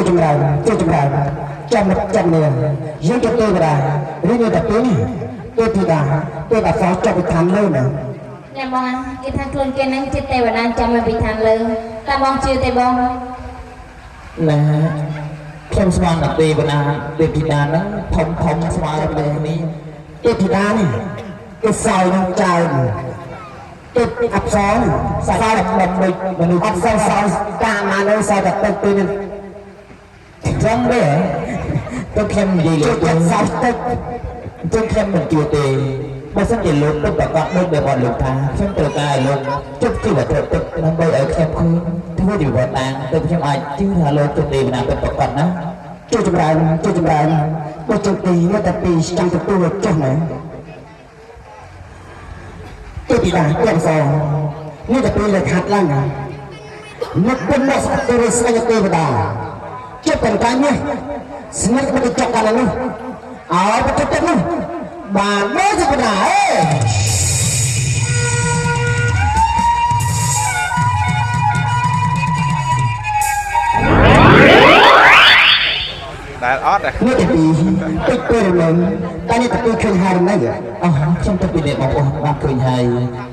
ចម្រើនចាំចាំនេះយើងទៅទេវតាឬនៅតែពេលនេះទេវតាទេវតាសោះចាប់ពីឋានលើណាញ៉ាំបងគេថាខ្លួនគេនឹងជាទេវតាចាំពីឋានលើតែបងជឿទេបងណាខ្ញុំស្មានតែទេវតាទេវតាហ្នឹងធំស្មើនឹងនេះទេវតានេះគេសោយនឹងចៅទេពអប្សរសោយដើម្បីមនុស្សអប្សរសោយកាមានៅសោយតែទឹកពេលនេះចឹងទេទៅខ្ញុំនិយាយលើសោយទឹកទៅខ្ញុំមិនជឿទេបើសិនជាលោកទៅប្រកាសដូចដែលបងលោកថាខ្ញុំត្រូវការឲ្យលោកជប់ជីវិតទឹកដើម្បីឲ្យខ្ញុំឃើញធ្វើជីវិតតាមទៅខ្ញុំអាចជឿថាលោកទៅទេវតាពិតប្រាកដណាជួយចម្រើនបើជើងទីមកតែពីចាំទទួលចុះណាទេវតាទាំងសងនេះតែពេលខាត់ឡើងណាមកពុនមកស្ទើរស្អីទេវតាជិះទាំងកាញនេះស្និទ្ធមកចុកកាលនោះអើបទៅទឹកនោះបានមកទេវតាអេដែលអត់នេះទៅពីតិចពេលឡើងតែនេះទៅឃើញហើយណាអូខ្ញុំទៅពីនេះបងប្អូនបានឃើញហើយ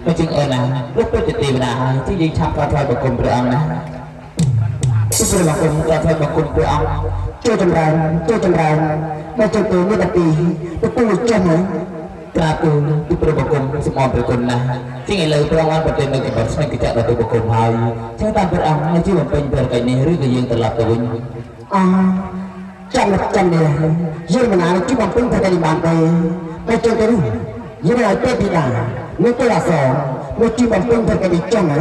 បើជាងអើណាលោកទៅទេវតាហើយទីយើងឆាប់ក៏ថ្លៃបង្គំព្រះអង្គណាព្រះបង្គំក៏ថ្លៃបង្គំព្រះអង្គជួយចម្រើនបើជើងទៅនេះទៅពីទទួលចេះណាក្រាបទូលពីព្រះបង្គំសូមអរព្រះគុណណាស់ជាងឥឡូវព្រះអង្គបានប្រទាននូវកំណត់ស្នេហ៍កិច្ចដល់ព្រះបង្គំហើយចឹងតាមព្រះអង្គនៅជាបំពេញព្រះកិច្ចនេះឬក៏យើងត្រឡប់ទៅវិញចាំនេះយើងមិនអាចជួយបំពេញប្រតិបត្តិបានទេតែជើងទៅនេះយើងឲ្យទេពធីតានេះទេវអសរមកជួយបំពេញប្រតិបត្តិចឹងណា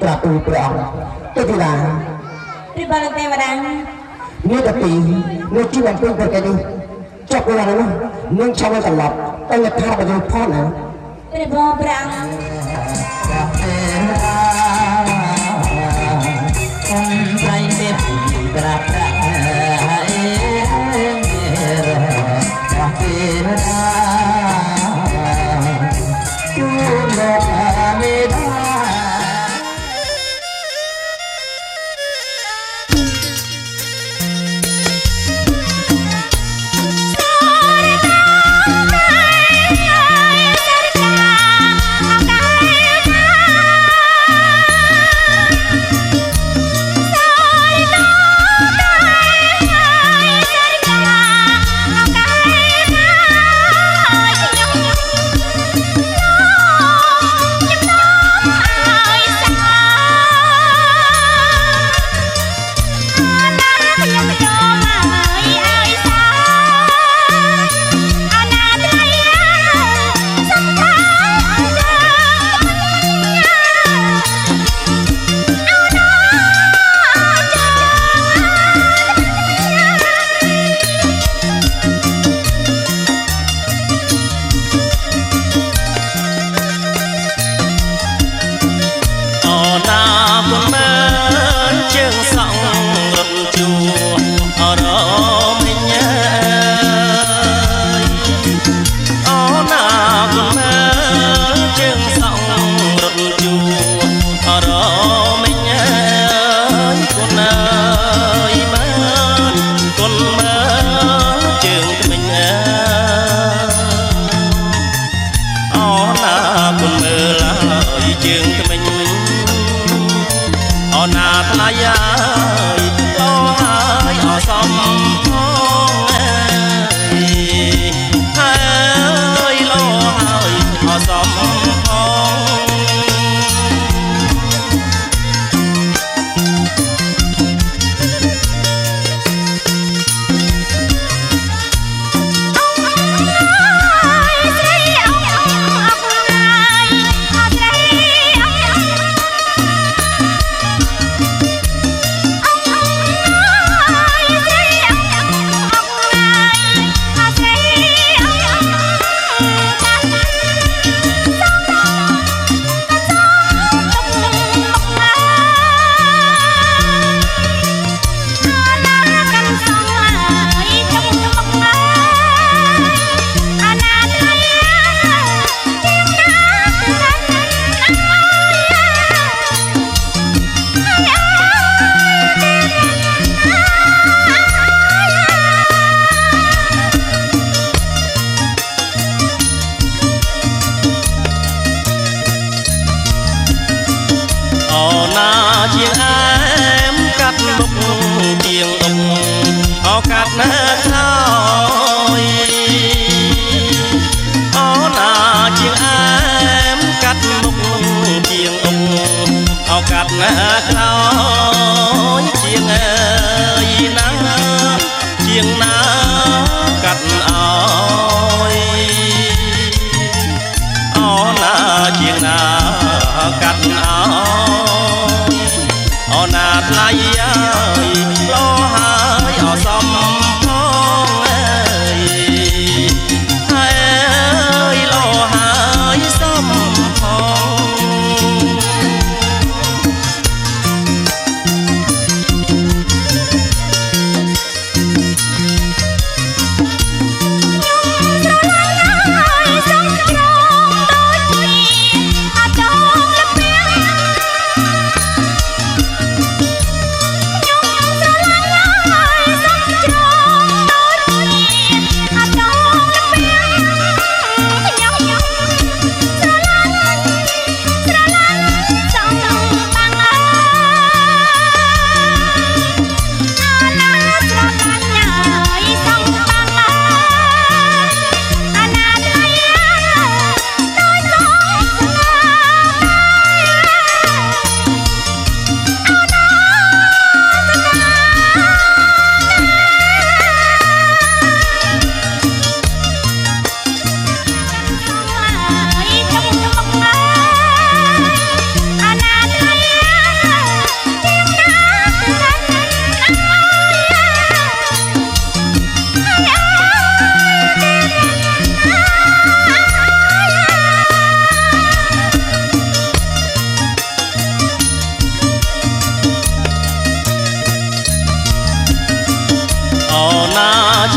ត្រាទូលព្រះអង្គទេពធីតាព្រះបរមទេវតានេះទៅពីនេះជួយបំពេញប្រតិបត្តិចុះពេលណានោះនឹងឆាប់ត្រឡប់តែថាបើយើងផុតណាព្រះបរមព្រះអង្គត្រៃទេពក្រាប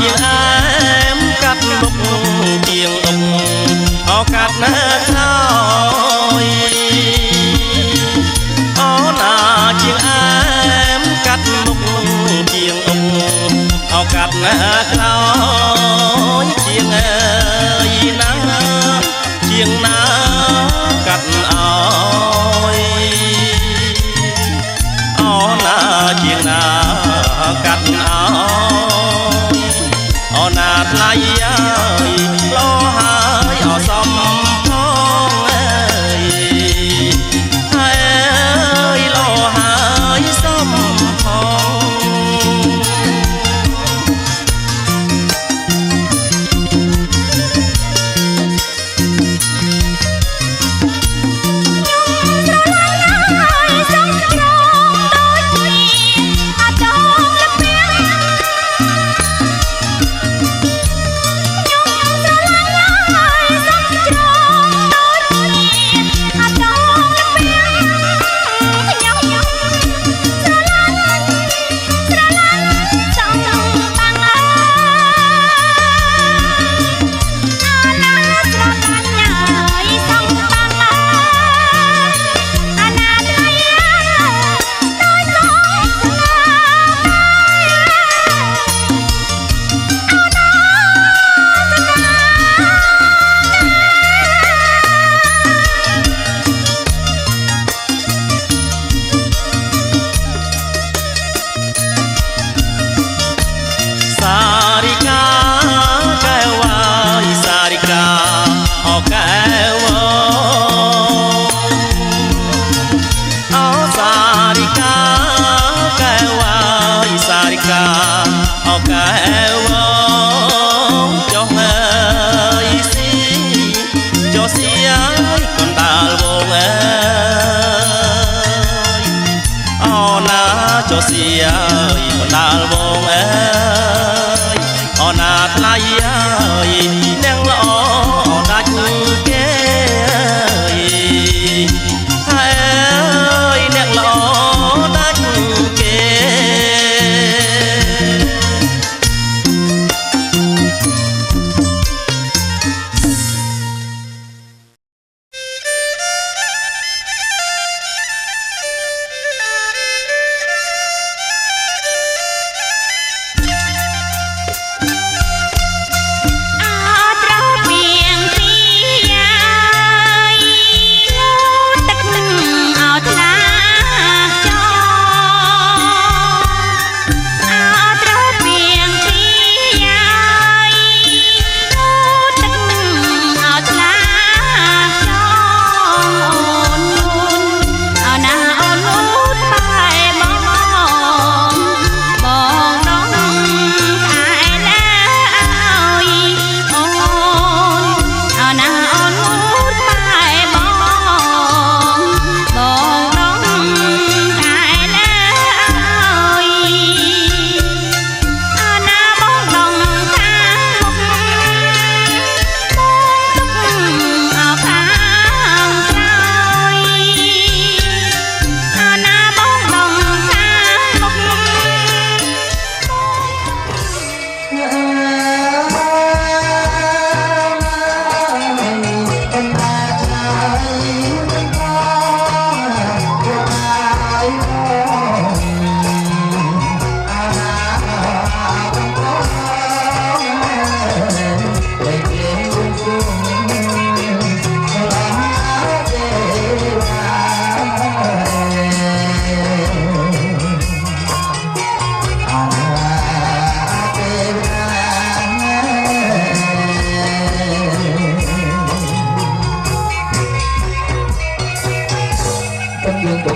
ជាងអែមកាត់មុខជាងអុកឱកាសណាក្រោយអូណាជាងអែមកាត់មុខជាងឱកាសណាក្រោយជាងអើយណាជាងណាកាត់អោយអូណាជាងណាកាត់អោយអូណាថ្លៃអើយលោហើយអសមផងអើយហើយលោហើយសមផង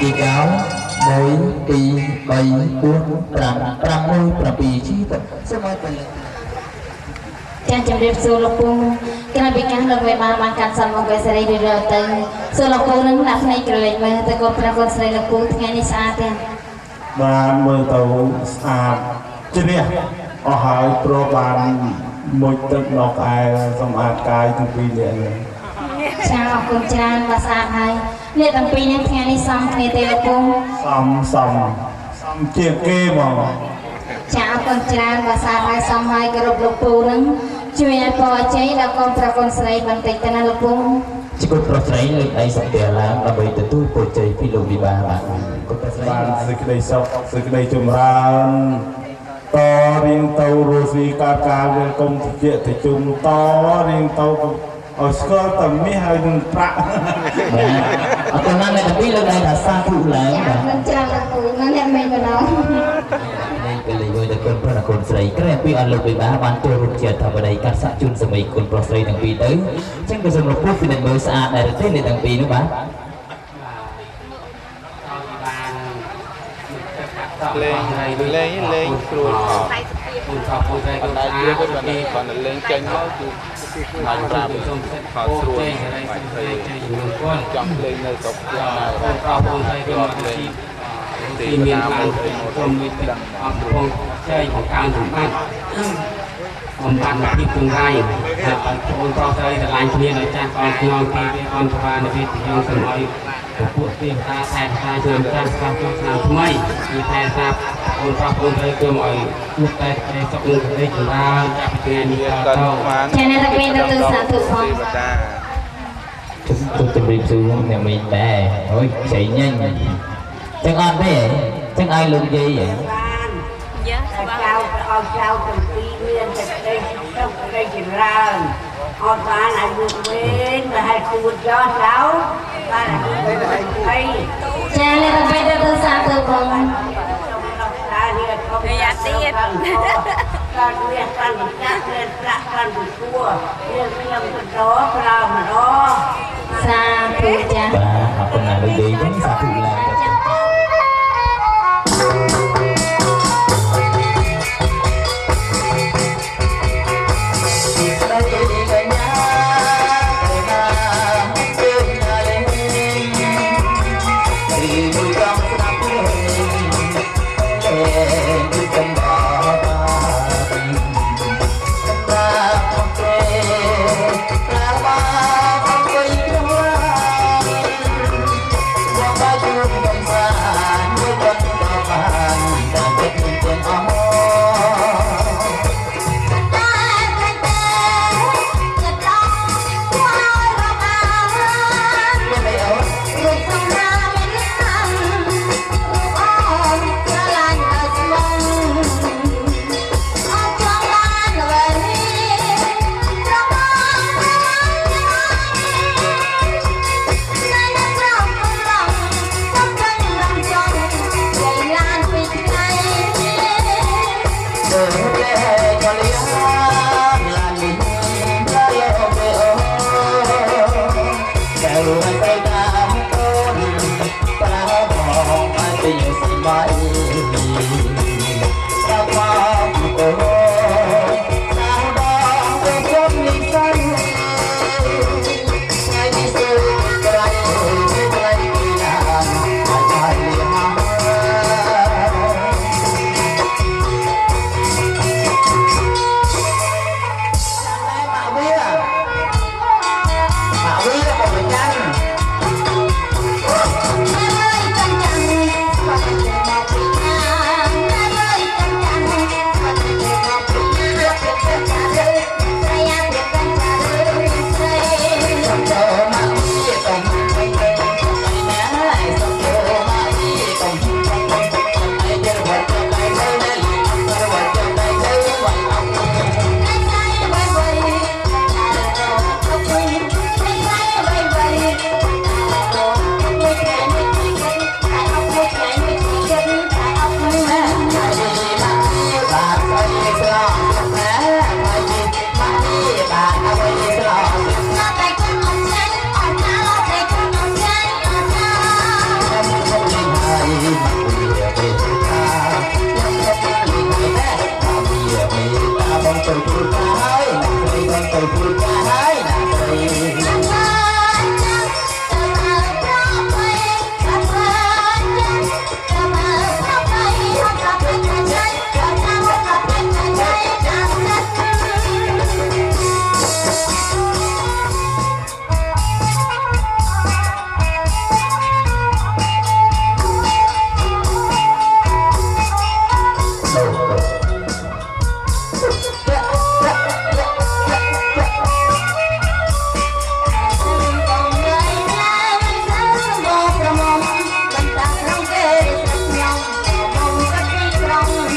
ពីកៅ1 2 3 4 5 6 7ជីវិតសូមឲ្យពលិ ចាជំរាបសួរលោកពូក្រោយពីការលោកវេបានកាត់សំមកវេសេរីរីទៅសួរលោកពូនឹងដាក់ភ្នែកក្រឡេកមើលទៅគាត់ប្រាប់គាត់ស្រីលោកពូថ្ងៃនេះស្អាតទេបានមើលទៅស្អាតជំនះអស់ហើយព្រោះបានមួយទឹកដកឯសម្អាតកាយទាំងពីរនាក់នេះចាអរគុណច្រើនបាទស្អាតហើយអ្នកទាំងពីរនេះថ្ងៃនេះសំគ្នាទេលោកពូសំជាងគេហ្មង ចាអរគុណច្រើនភាសាហើយសំហើយគោរពលោកពូនឹងជួយឲ្យពរជ័យដល់កូនប្រកូនស្រីបន្តិចទៅណាលោកពូ ជាគុណប្រុសស្រីលើកដៃសក្តិឡើងដើម្បីទទួលពរជ័យពីលោកវិបាបាទគុណប្រុសស្រី បានសេចក្តីសុខសេចក្តីចម្រើនតរៀងទៅរស់ស៊ីកើតការវាគុំជាទៅជុំតរៀងទៅឲ្យស្គាល់តែមាសហើយនឹងប្រាក់ អរគុណណាស់អ្នកទាំងពីរលើកដៃថាសាធុឡើង ចា បាទ នឹងច្រើនលោកពូនឹងអ្នកមិនបណ្ដោះ នេះពេលលេងទៅគុណប្រុសគុណស្រីក្រែពីអត់លោកវិបាបានចូលរួមជាធម្មតាកាត់សាក់ជូនសម័យគុណប្រុសស្រីទាំងពីរទៅអញ្ចឹងក៏សូមរំពោះពីអ្នកមើលស្អាតដែរទេអ្នកទាំងពីរនោះបាទ លេងស្រួលអត់បណ្ដាជាទៅបណ្ដាលេងចេញមកគឺបានប្រាប់ខោស្រួលបាច់ទៅចង់លេងនៅស្រុកផ្ទះទីមានបានក្រុមវិទ្យាអង្គពងចែកของการសម្បត្តិបំបត្តិនៅទីក្នុងរាយហើយបងប្អូនប្រុសស្រីឆ្លាញ់គ្នានៅចាស់បងខ្នងទីវាអន្តរានៅវិទ្យាសម័យពួកទីតាខែតាជឿនចាស់ស្គាល់ចូលឆ្នាំថ្មីទីខែតាបងប្រុសបងស្រីគឺមកឲ្យជួបតែសុខនឹងសេចក្តីចម្រើនចាប់ពីថ្ងៃនេះតទៅ ចាអ្នកទាំងពីរទៅសាធុផង ជម្រាបសួរអ្នកមីងដែរអូយចៃញ៉ាញ់ចឹងអត់ទេចឹងឲ្យលោកយាយហ៎ ចាចៅឲ្យចៅទាំងពីរមានតែក្តីសុខក្តីចម្រើនអត់បានអាយុវែងទៅឲ្យគួតយកចៅបានអាយុវែងអី ចាអ្នកទាំងពីរទៅសាធុផង តានេះក៏យ៉ាទៀតកើតវាកាន់កាក់មានប្រាក់កាន់ពីគួរយើងខ្ញុំទៅរកក្រោមរក សាធុចា បាទអរគុណណាស់លោកយាយចឹងសាធុឡើង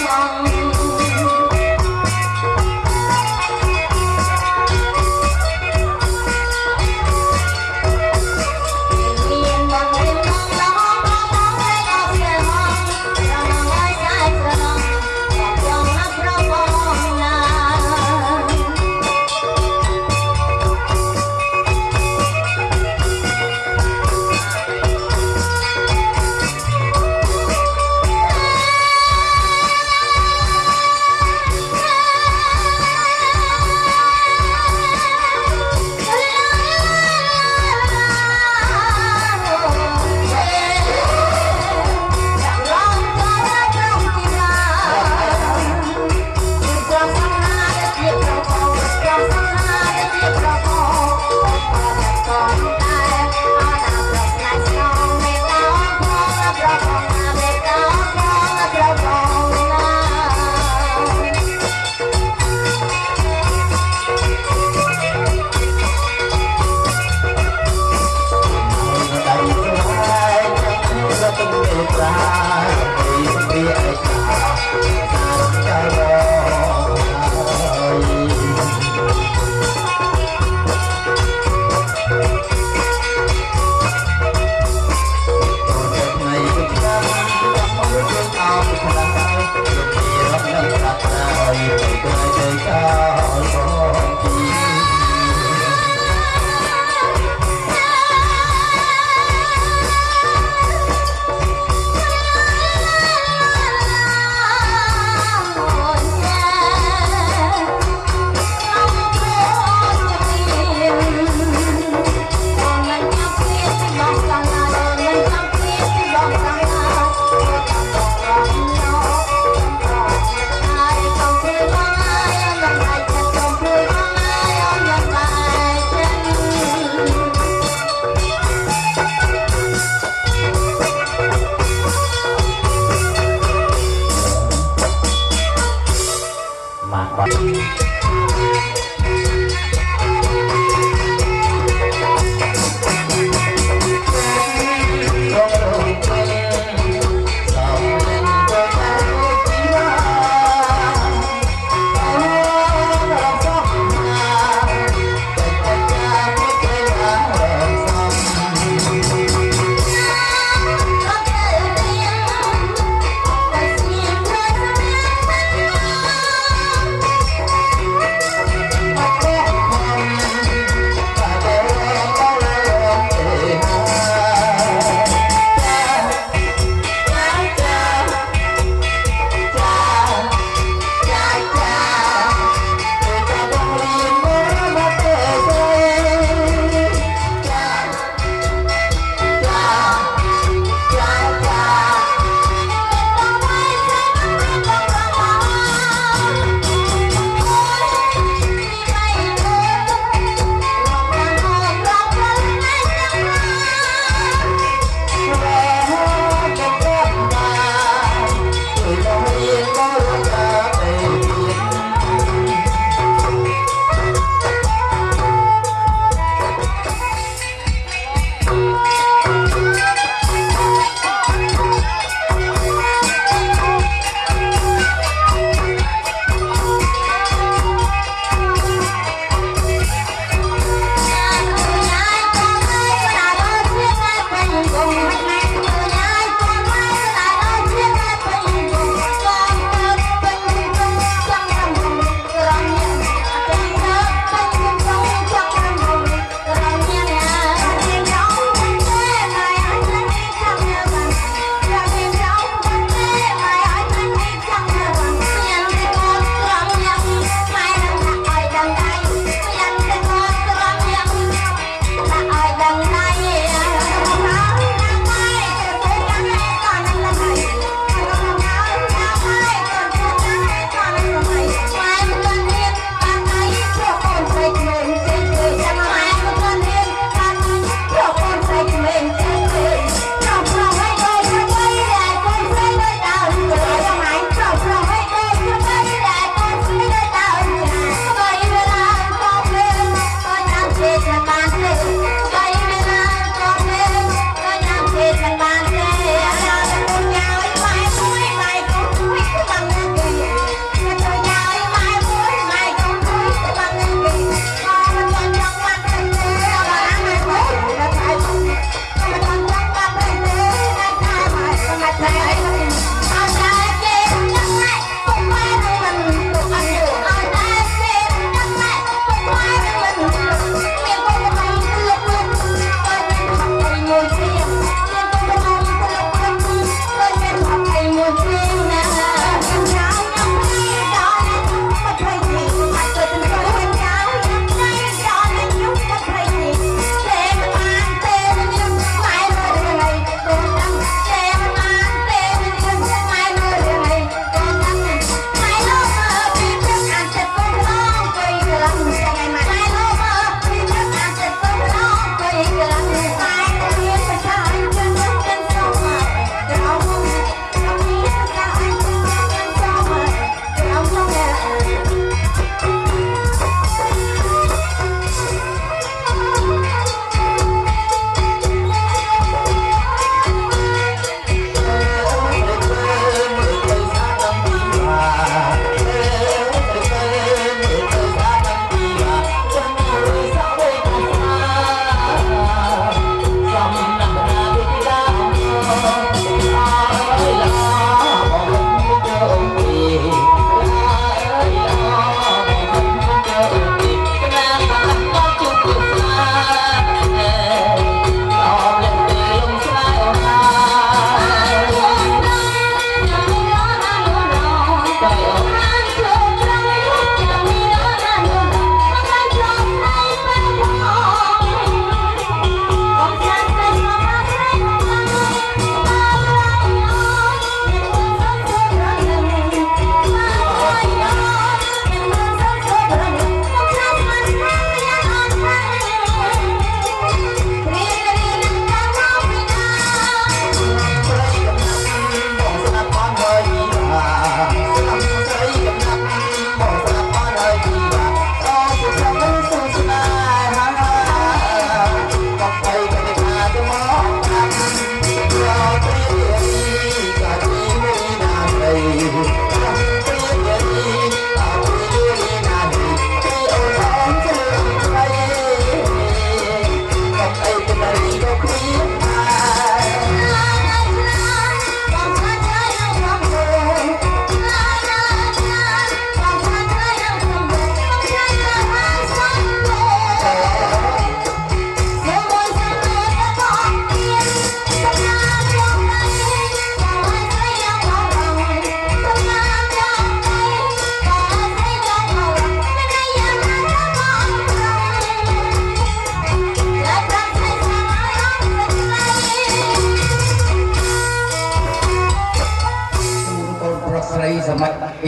เ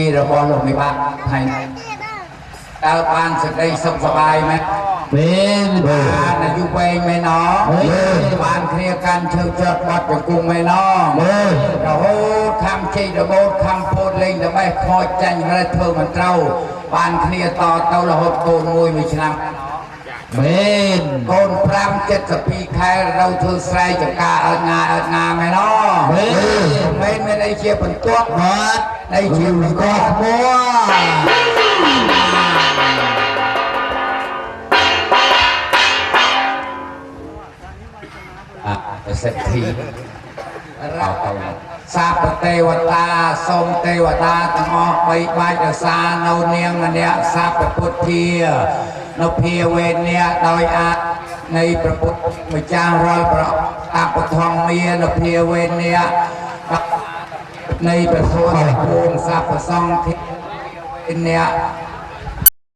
ពីរបស់លោកវិបាកថ្ងៃតើបានសេចក្តីសុខសប្បាយไหมមែនបានអាយុវែងមែនណបានគ្នាកាន់ឈើចត់បាត់ជង្គង់មែនណមែនរហូតខំជ័យរបូតខំពោតលេងល្បេះខូចចាញ់រែកធ្វើមិនត្រូវបានគ្នាតទៅរហូតកូនមួយឆ្នាំមែនកូន5 72ខែនៅធ្វើស្រែចម្ការអត់ងាមែនណមែនមែនអីជាបន្ទាត់បាត់អីជាបន្ទាត់មួយសេដ្ឋីរកសាពទេវតាសូមទេវតាទាំងអស់បីបាច់រសានៅនាងម្នាក់សាពពុទ្ធានៅភាវេនៈដោយអាចនៃព្រះពុទ្ធម្ចាស់រាល់ប្រតាបធម្មមាននៅភាវេនៈនៃព្រះធម៌ពួងស័ព្ទសង្ឃិនៈ